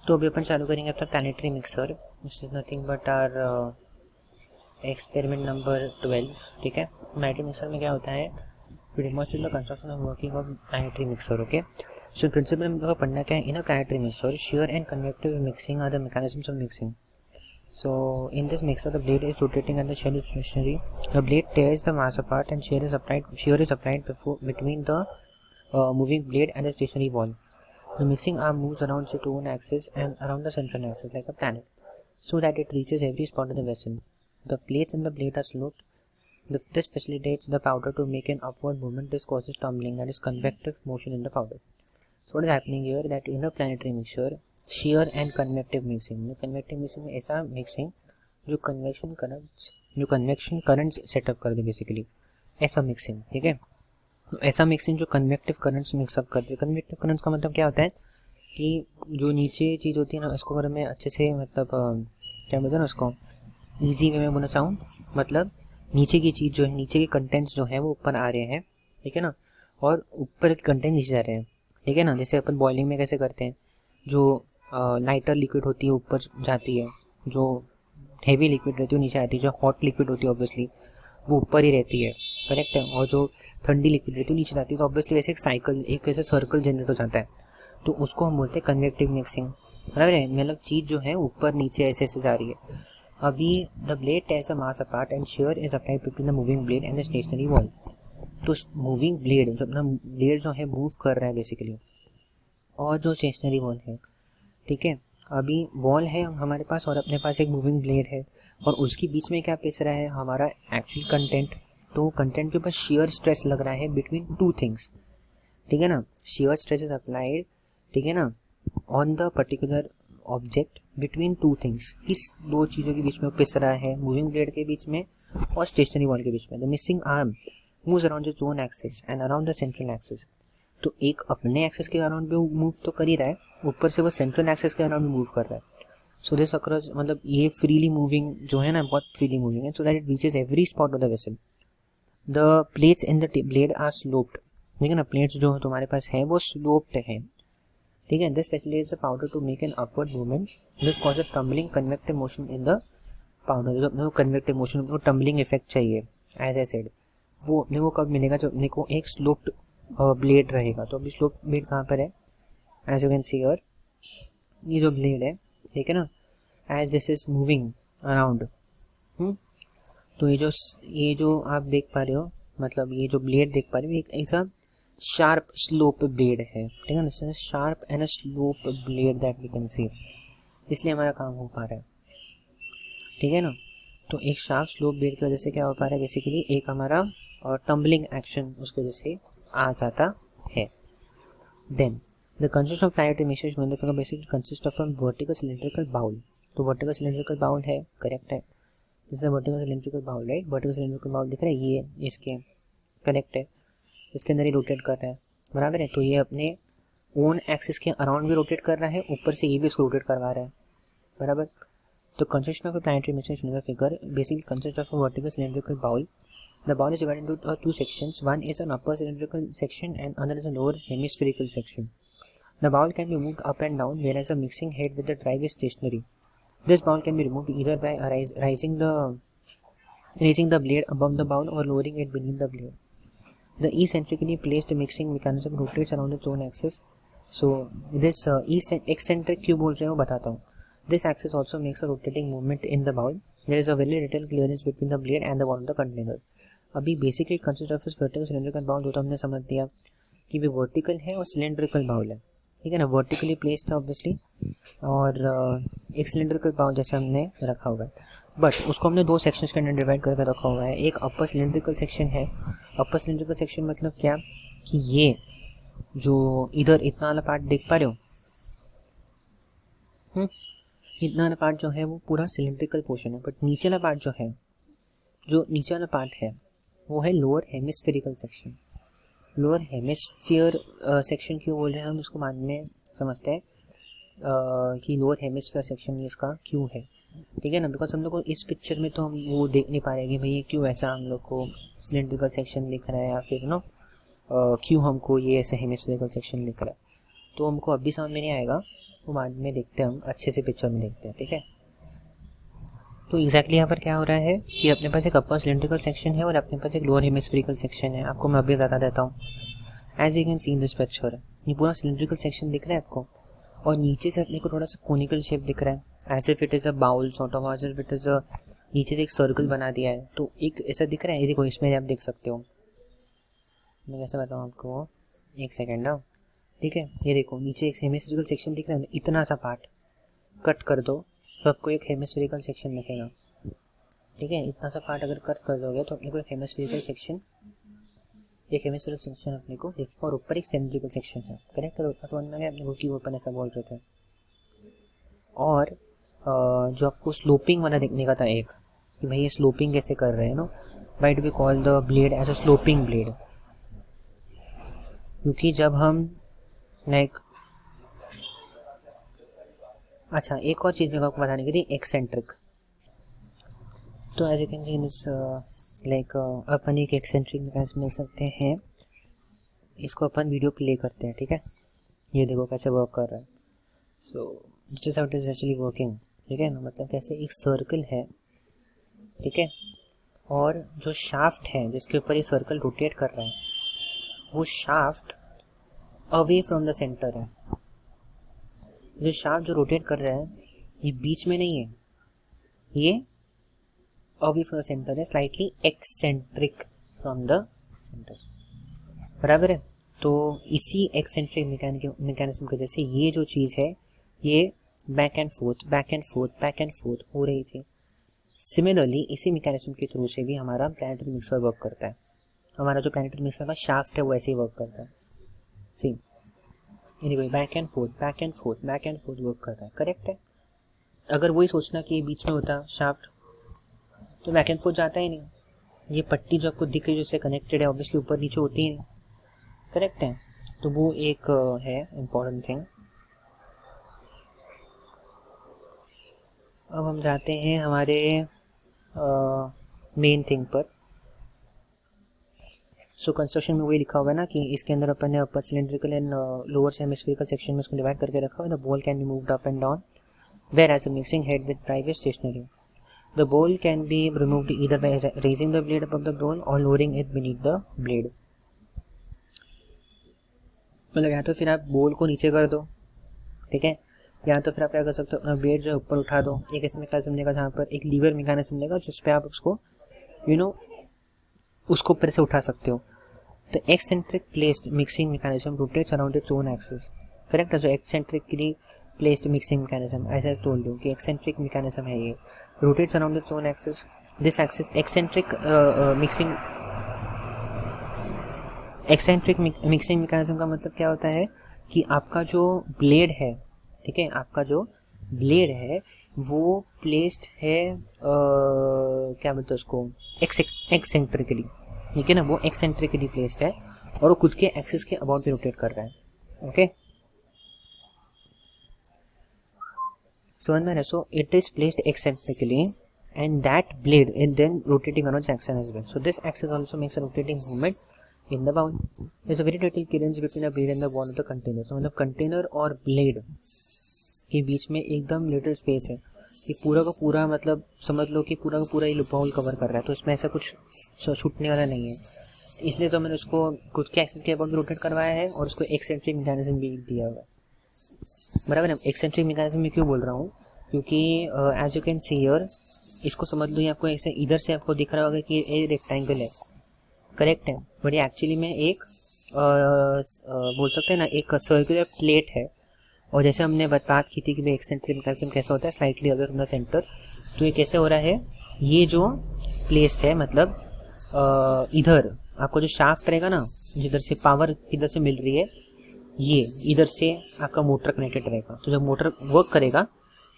तो अभी अपन चालू करेंगे अपना planetary mixer. This is nothing but our experiment number 12। ठीक है, प्लानिटरी मिक्सर में क्या होता है, we demonstrate the construction of working of planetary mixer. Okay, so principle हम लोग पढ़ना क्या है, in a planetary mixer shear and convective mixing are the mechanisms of mixing. So in this mixer the blade is rotating and the shell is stationary. The blade tears the mass apart and shear is applied between the moving blade and the stationary wall. The mixing arm moves around its own axis and around the central axis like a planet, so that it reaches every spot of the vessel. The plates in the blade are sloped. This facilitates the powder to make an upward movement. This causes tumbling, that is convective motion in the powder. So what is happening here, that in a planetary mixture, shear and convective mixing. convective mixing में ऐसा mixing जो convection currents setup कर दे, basically ऐसा mixing। ठीक है, तो ऐसा mixing जो कन्वेक्टिव करंट्स मिक्सअप करते हैं। कन्वेक्टिव करंट्स का मतलब क्या होता है कि जो नीचे चीज़ होती है ना, इसको अगर मैं अच्छे से मतलब क्या बोलते हैं ना, उसको ईजी वे में बोलना चाहूँ, मतलब नीचे की चीज़ जो है, नीचे के कंटेंट्स जो है वो ऊपर आ रहे हैं। ठीक है ना, और ऊपर के कंटेंट नीचे जा रहे हैं। ठीक है ना, जैसे अपन बॉइलिंग में कैसे करते हैं, जो लाइटर लिक्विड होती है ऊपर जाती है, जो हैवी लिक्विड रहती है नीचे आती है, जो हॉट लिक्विड होती है ऑब्वियसली वो ऊपर ही रहती है, करेक्ट है, और जो ठंडी लिक्विड रहती है नीचे जाती है। तो ऑब्वियसली वैसे एक साइकिल, एक ऐसे सर्कल जनरेट हो जाता है, तो उसको हम बोलते हैं कन्वेक्टिव मिक्सिंग। बराबर है, मतलब चीज़ जो है ऊपर नीचे ऐसे ऐसे जा रही है। अभी the blade tears the mass apart and shear is applied between the moving blade and the stationary wall. तो मूविंग ब्लेड जो अपना ब्लेड जो है मूव कर रहा है बेसिकली, और जो स्टेशनरी वॉल है, ठीक है, अभी वॉल है हमारे पास और अपने पास एक मूविंग ब्लेड है, और उसके बीच में क्या पिस रहा है, हमारा एक्चुअल कंटेंट। तो कंटेंट के ऊपर shear स्ट्रेस लग रहा है बिटवीन टू थिंग्स। ठीक है ना, shear स्ट्रेस इज अप्लाइड, ठीक है ना, on the particular object between two things. किस दो चीज़ों के बीच में पिस रहा है, मूविंग ब्लेड के बीच में और स्टेशनरी वॉल के बीच में। The mixing arm moves around its own axis and around the central axis. तो एक अपने एक्सिस के अराउंड भी मूव तो कर ही रहा है, ऊपर से वो सेंट्रल एक्सिस के अराउंड भी मूव कर रहा है। सो दिस अक्रॉस, मतलब ये फ्रीली मूविंग जो है ना, बहुत फ्रीली मूविंग है, so that it reaches every spot of the vessel. The plates in the blade are sloped. ठीक है ना, प्लेट्स जो तुम्हारे पास है वो स्लोप्ड है। ठीक है, this facilitates the powder to make an upward movement. This cause a tumbling convective motion in the powder. जो अपने को कन्वेक्टिव मोशन, अपने को टम्बलिंग इफेक्ट चाहिए, एज आई सेड, वो अपने को कब मिलेगा, जब अपने को एक स्लोप्ड ब्लेड रहेगा। तो अभी स्लोप्ड ब्लेड कहाँ पर है, as you can see here, ये जो ब्लेड है, ठीक है ना, as this is moving around. तो ये जो आप देख पा रहे हो, मतलब ये जो ब्लेड देख पा रहे हो, एक ऐसा शार्प स्लोप ब्लेड है। ठीक है ना, sharp and a slope blade that we can see, इसलिए हमारा काम हो पा रहा है। ठीक है ना, तो एक शार्प स्लोप ब्लेड की वजह से क्या हो पा रहा है, बेसिकली एक हमारा टम्बलिंग एक्शन उसकी वजह से आ जाता है। Then the consist of planetary mixer basically consist of vertical cylindrical bowl. तो वर्टिकल सिलेंड्रिकल बाउल है, करेक्ट है, जैसे vertical cylindrical bowl, right, vertical cylindrical bowl दिख रहा है, ये इसके करेक्ट है, इसके अंदर ही रोटेट कर रहा है, बराबर है। तो ये अपने ओन एक्सिस के अराउंड भी रोटेट कर रहा है, ऊपर से ये भी इसको रोटेट करवा रहा है, बराबर। तो consist of a planetary mixer figure basically consist of a vertical cylindrical bowl. The bowl is divided into two sections. One is an upper cylindrical section and another is a lower hemispherical section. The bowl can be moved up and down, whereas the mixing head with the drive is stationary. This bowl can be removed either by raising the blade above the bowl or lowering it beneath the blade. The eccentrically placed mixing mechanism rotates around its own axis. So this eccentric क्यों बोल रहे हैं वो बताता हूँ। This axis also makes a rotating movement in the bowl. There is a very little clearance between the blade and the wall of the container. अभी basically consist of vertical cylindrical bowl हो, तो हमने समझ दिया कि वो vertical है और सिलेंड्रिकल बाउल है। ठीक है ना, वर्टिकली प्लेस्ड है ऑब्वियसली, और एक सिलेंड्रिकल बाउल जैसे हमने रखा हुआ है, बट उसको हमने दो सेक्शंस के अंदर डिवाइड करके रखा हुआ है। एक अपर सिलेंड्रिकल सेक्शन है। अपर सिलेंड्रिकल सेक्शन मतलब क्या, कि ये जो इधर इतना वाला पार्ट देख पा रहे हो, इतना वाला पार्ट जो है वो पूरा सिलेंड्रिकल पोर्शन है, बट नीचे वाला पार्ट जो है, जो नीचे वाला पार्ट है वो है lower hemispherical section. Lower hemisphere section क्यों बोल रहे हैं हम, उसको बाद में समझते हैं कि लोअर हेमिस्फीयर सेक्शन इसका क्यों है। ठीक है ना, बिकॉज हम लोग को इस पिक्चर में तो हम वो देख नहीं पा रहे कि भाई ये क्यों ऐसा हम लोग को सिलेंड्रिकल सेक्शन दिख रहा है, या फिर नो क्यों हमको ये ऐसे हेमिस्फेरिकल सेक्शन दिख रहा है, तो हमको अभी समझ में नहीं आएगा। वो बाद में देखते हैं, हम अच्छे से पिक्चर में देखते हैं, ठीक है। तो एग्जैक्टली यहाँ पर क्या हो रहा है कि अपने पास एक अपर सिलेंड्रिकल सेक्शन है और अपने पास एक लोअर हेमिस्फेरिकल सेक्शन है। आपको मैं अभी बता देता हूँ। As you can see in this picture, ये पूरा सिलेंड्रिकल सेक्शन दिख रहा है आपको, और नीचे से अपने को थोड़ा सा कोनिकल शेप दिख रहा है, as if it is a bowl sort of, as if it is a, नीचे से एक सर्कल बना दिया है, तो एक ऐसा दिख रहा है। ये देखो, इसमें आप देख सकते हो, मैं कैसे बताऊँ आपको, एक सेकेंड ना, ठीक है। ये देखो, नीचे एक हेमिस्फेरिकल सेक्शन दिख रहा है, इतना सा पार्ट कट कर दो तो आपको एक हेमिस्फेरिकल सेक्शन दिखेगा, ठीक है। इतना सा पार्ट अगर कट कर दोगे तो अपने को एक हेमिस्फेरिकल सेक्शन अपने को दिखेगा, और ऊपर एक सिलेंड्रिकल सेक्शन है, करेक्ट है। तो समझ में आ गया अपने को कि ऊपर ऐसा बोल रहे थे। और जो आपको स्लोपिंग वाला देखने का था एक, कि भाई ये स्लोपिंग कैसे कर रहे हैं no, why do we call the blade as a sloping blade, क्योंकि जब हम लाइक, अच्छा एक और चीज़ मेरे को आपको बताने की थी, एक्सेंट्रिक। तो as you can see this like अपन एक एक्सेंट्रिक मैकेनिज्म देख सकते हैं। इसको अपन वीडियो प्ले करते हैं, ठीक है। ये देखो कैसे वर्क कर रहा है। So this is how it is actually working, ठीक है ना। मतलब कैसे एक सर्कल है, ठीक है, और जो शाफ्ट है जिसके ऊपर ये सर्कल रोटेट कर रहा है, वो shaft away from the centre है। जो शाफ्ट जो रोटेट कर रहा है ये बीच में नहीं है, ये अवे फ्रॉम द सेंटर है, slightly eccentric from the centre, बराबर है। तो इसी एक्सेंट्रिक मैकेनिज्म की वजह से ये जो चीज़ है ये बैक एंड फोर्थ हो रही थी। सिमिलरली इसी मैकेनिज्म के थ्रू से भी हमारा प्लैनेटरी मिक्सर वर्क करता है। हमारा जो प्लैनेटरी मिक्सर का शाफ्ट है वो ऐसे ही वर्क करता है, same back and fourth work कर रहा है, करेक्ट है। अगर वही सोचना कि ये बीच में होता शाफ्ट, तो बैक एंड फोर्थ जाता ही नहीं। ये पट्टी जो आपको दिख रही है जिससे कनेक्टेड है, ऑब्वियसली ऊपर नीचे होती ही नहीं, करेक्ट है। तो वो एक है इम्पॉर्टेंट थिंग। अब हम जाते हैं हमारे मेन थिंग पर। सो कंस्ट्रक्शन में वही लिखा होगा ना कि इसके अंदर अपन ने upper cylindrical and lower hemispherical section में इसको डिवाइड करके रखा हुआ है। The ball can be moved up and down whereas a mixing head with private stationary. The ball can be removed either by raising the blade above the ball और lowering it beneath the blade. मतलब या तो फिर आप ball को नीचे कर दो, ठीक है, या तो फिर आप क्या कर सकते हो, अपना ब्लेड जो है ऊपर उठा दो। एक ऐसे मैकेनिज्म लेगा जहाँ पर एक लीवर मैकेनिज्म लेगा जिस पे आप उसको उसको ऊपर से उठा सकते हो। The eccentric placed mixing mechanism rotates around its own axis. Correct? So eccentrically placed mixing mechanism, as I told you, कि eccentric mechanism है ये, rotates around its own axis. This axis eccentric mixing mechanism का मतलब क्या होता है कि आपका जो ब्लेड है, ठीक है, आपका जो ब्लेड है वो प्लेस्ड है क्या बोलते हैं उसको, एक्सेंट्रिकली, ठीक है ना। वो एक्सेंट्रिकली प्लेस्ड है और वो खुद के एक्सिस के अबाउट भी रोटेट कर रहा है, ओके। समझ में? So it is placed eccentrically and that blade is then rotating around its axis as well. So this axis also makes a rotating movement in the bowl. There's a very little clearance between the blade and the wall of the container. तो मतलब container और blade के बीच में एकदम little space है। ये पूरा का पूरा मतलब समझ लो कि पूरा का पूरा ये बाउल कवर कर रहा है, तो इसमें ऐसा कुछ छूटने वाला नहीं है। इसलिए तो मैंने उसको खुद के एक्सिस के अबाउट रोटेट करवाया है और उसको एक्सेंट्रिक मैकेनिज्म भी दिया हुआ है, बराबर है। एक्सेंट्रिक मैकेनिज्म में क्यों बोल रहा हूँ, क्योंकि as you can see here, इसको समझ लो, ये आपको ऐसे इधर से आपको दिख रहा होगा कि ये रेक्टेंगल है, करेक्ट है, बट ये एक्चुअली में एक बोल सकते हैं ना एक सर्कुलर प्लेट है। और जैसे हमने बात की थी कि भाई एक्सेंट्रिक मैकेनिज्म कैसा होता है, slightly away from the centre, तो ये कैसे हो रहा है, ये जो प्लेस्ड है मतलब इधर आपको जो शाफ्ट रहेगा ना, जिधर से पावर इधर से मिल रही है, ये इधर से आपका मोटर कनेक्टेड रहेगा। तो जब मोटर वर्क करेगा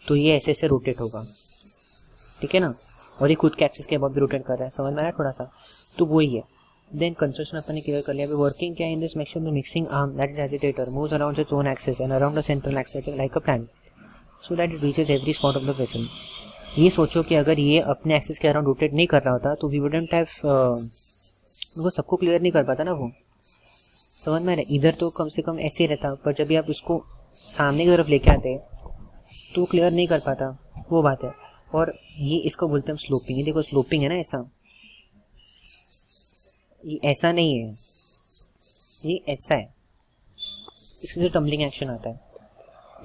तो ये ऐसे ऐसे रोटेट होगा, ठीक है ना, और ये खुद के एक्सिस के अबाउट भी रोटेट कर रहा है। समझ में आया थोड़ा सा? तो वही है। देन कंस्ट्रक्शन अपन ने क्लियर कर लिया। वर्किंग क्या है in this maximum, the mixing arm that is agitator moves around its own axis and around the central axis like a plan so that it reaches every spot of the vessel. ये सोचो कि अगर ये अपने axis के around rotate नहीं कर रहा होता तो वी वुडंट हैव, वो सबको क्लियर नहीं कर पाता ना वो। समझ में आ रहा है? इधर तो कम से कम ऐसे ही रहता, पर जब भी आप उसको सामने की तरफ लेके आते हैं तो क्लियर नहीं कर पाता, वो बात है। और ये इसको बोलते हैं हम स्लोपिंग। ये देखो स्लोपिंग है ना, ऐसा, ये ऐसा नहीं है, ये ऐसा है, इसके से टम्बलिंग एक्शन आता है।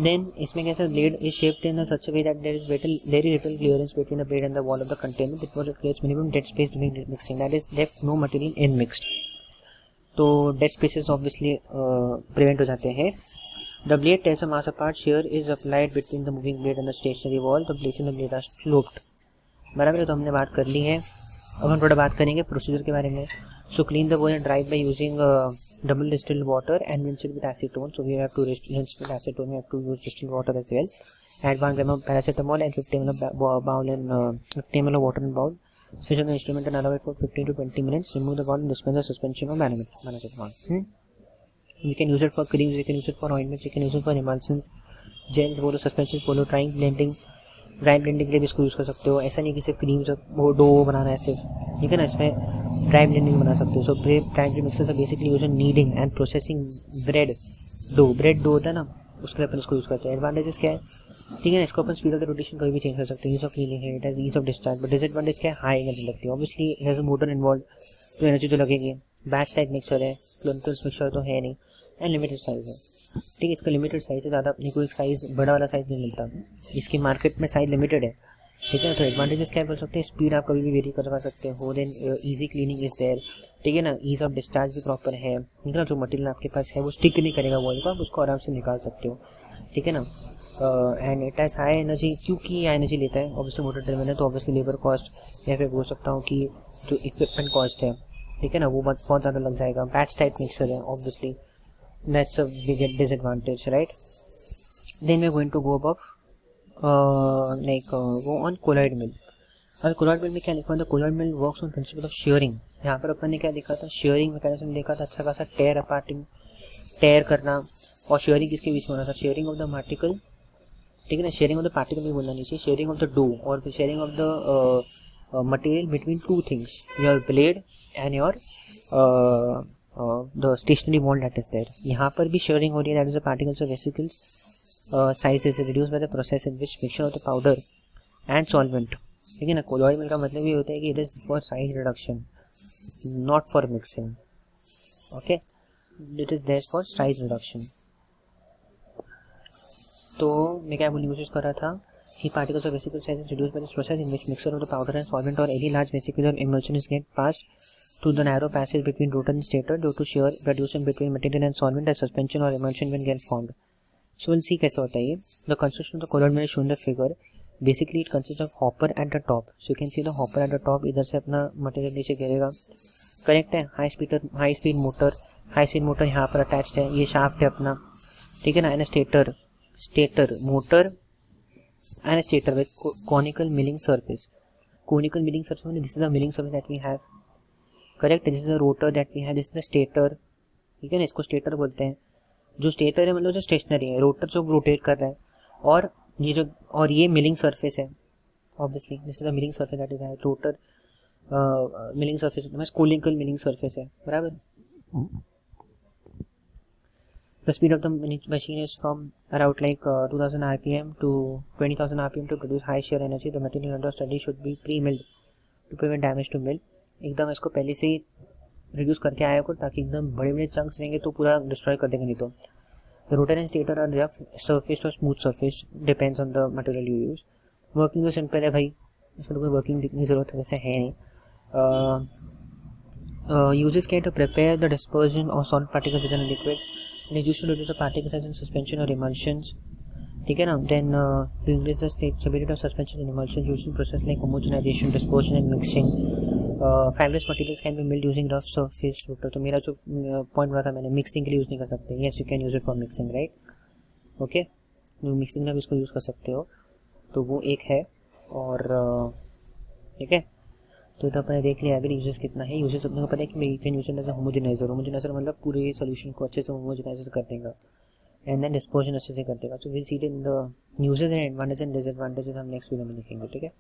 देन इसमें कैसा, blade is shaped in such a way that there is very little clearance between the blade and the wall of the container because it creates minimum dead space during mixing, that is left no material in mixed. तो dead spaces obviously prevent हो जाते हैं। The blade tears a mass apart, shear is applied between the moving blade and the stationary wall, the blades in the blade are sloped। बराबर है, तो हमने बात कर ली है। अब हम थोड़ा बात करेंगे प्रोसीजर के बारे में। So clean the wall and dry by using double distilled water and rinse it with acetone. So we have to rinse with acetone, we have to use distilled water as well. Add 1 gram of paracetamol and 50 ml of bowl and 50 ml of water in bowl. Switch on the instrument and allow it for 15 to 20 minutes. Remove the bowl and dispense the suspension of paracetamol. We can use it for creams, we can use it for ointments, we can use it for emulsions, gels, बोलो suspension, बोलो dry blending के लिए भी इसको use कर सकते हो। ऐसा नहीं कि सिर्फ क्रीम्स वो डो बनाना है सिर्फ, ठीक है ना, इसमें ड्राई ब्लेंडिंग बना सकते हो। So primary mixers are basically use in kneading and processing bread dough होता है ना, उसके लिए अपन इसको यूज़ करते हैं। एडवांटेजेस क्या है, ठीक है ना, इसको अपन स्पीड ऑफ द रोटेशन कभी भी चेंज कर सकते हैं। यूज ऑफ क्लीनिंग है, it has ease of discharge, but disadvantage क्या है, हाई एनर्जी लगती है। Obviously it has a motor involve, तो एनर्जी तो लगेगी। बैच टाइप मिक्सर है, प्लंटल्स मिक्सर तो है नहीं, एंड लिमिटेड साइज़ है, ठीक है। इसका लिमिटेड साइज़ है, ज़्यादा अपने को एक साइज़ बड़ा वाला साइज़ नहीं मिलता, इसकी मार्केट में साइज़ लिमिटेड है, ठीक है ना। तो एडवांटेजेस क्या बोल सकते हैं, स्पीड आप कभी भी वेरी करवा सकते हो, then easy cleaning is there, ठीक है ना, ईज ऑफ डिस्चार्ज भी प्रॉपर है, ठीक है ना। जो मटेरियल आपके पास है वो स्टिक नहीं करेगा वॉल को, आप उसको आराम से निकाल सकते हो, ठीक है ना। And it has high energy, क्योंकि हाई एनर्जी लेता है ऑब्वियसली मोटर ड्रिवन है, तो ऑब्वियसली लेबर कॉस्ट या फिर बोल सकता हूँ कि जो इक्विपमेंट कॉस्ट है, ठीक है ना, वो बहुत ज़्यादा लग जाएगा। बैच टाइप मिक्सर है, obviously that's a big disadvantage, right? Then we're going to go above go on colloid mill। और colloid mill में क्या लिखा था, colloid mill works on principle of shearing। यहाँ पर अपन ने क्या लिखा था, shearing मैकेनिज्म देखा था, अच्छा खासा टेयर करना, और shearing किसके बीच में होना था, शेयरिंग ऑफ द पार्टिकल, ठीक है ना, शेयरिंग ऑफ द पार्टिकल भी बोलना नहीं चाहिए, शेयरिंग ऑफ द डो और फिर sharing of the material between two things, your blade and your the stationary wall that is there। यहाँ पर भी शेयरिंग हो रही है, that is the particles of vesicles size is reduced by the process in which mixture of the powder and solvent, ठीक है ना। colloid mill का मतलब ये होता है कि it is for size reduction not for mixing, okay, it is there for size reduction। तो मैं क्या बोलने की कोशिश कर रहा था कि particles of vesicle size is reduced by this process in which mixture of the powder and solvent or any large vesicular emulsion is get passed to the narrow passage between rotor and stator due to shear produced between material and solvent as suspension or emulsion when get formed। So we'll see कैसे होता है ये। The construction of the colloid mill is shown in the figure। Basically it consists of hopper at the top। So you can see the hopper at the top, इधर से अपना material नीचे गिरेगा, correct है। हाई स्पीड मोटर यहाँ पर attached है, ये शाफ्ट है अपना, ठीक है ना, and stator motor and stator with conical milling surface. Conical milling surface मतलब this is the milling surface that we have, correct, this is a rotor that we have, this is the stator, ठीक है ना, इसको stator बोलते हैं। जो stator है मतलब जो स्टेशनरी है, रोटर जो रोटेट कर रहा है, और ये मिलिंग सरफेस है, obviously this is the milling surface that is have, rotor milling surface मतलब कोनिकल मिलिंग सरफेस है, बराबर। The speed of the machine is from around 2000 rpm to 20,000 rpm to produce high shear energy। The material under study should be pre-milled to prevent damage to mill। एकदम इसको पहले से ही reduce करके आया करो ताकि एकदम बड़े बड़े चंक्स रहेंगे तो पूरा डिस्ट्रॉय कर देंगे नहीं तो। The rotor and stator are rough surface और smooth surface, depends on the material you use. Working तो सिंपल है भाई, इसमें तो कोई वर्किंग की ज़रूरत वैसे है नहीं। Uses can to prepare the dispersion of solid particles with an liquid, and is used to reduce the particle size in suspension or emulsions, ठीक है ना। then to increase the stability of suspension and emulsion using process like homogenization, dispersion and mixing। fibrous materials can be milled using rough surface rotor। तो मेरा जो point बोला था मैंने, mixing के लिए यूज़ नहीं कर सकते, yes you can use it for mixing, right, okay, mixing में भी इसको यूज़ कर सकते हो, तो वो एक है। और ठीक है, तो इधर अपने देख लिया अगर यूजेस कितना है। यूजेस अपने को पता है कि मैं कैन यूज एज होमोजेनाइजर मतलब पूरे सोल्यूशन को अच्छे से होमोजेनाइज कर देगा, एंड देन डिस्पोजन अच्छे से कर देगा। तो will see the uses and advantage and disadvantages हम नेक्स्ट वीडियो में लिखेंगे, ठीक है।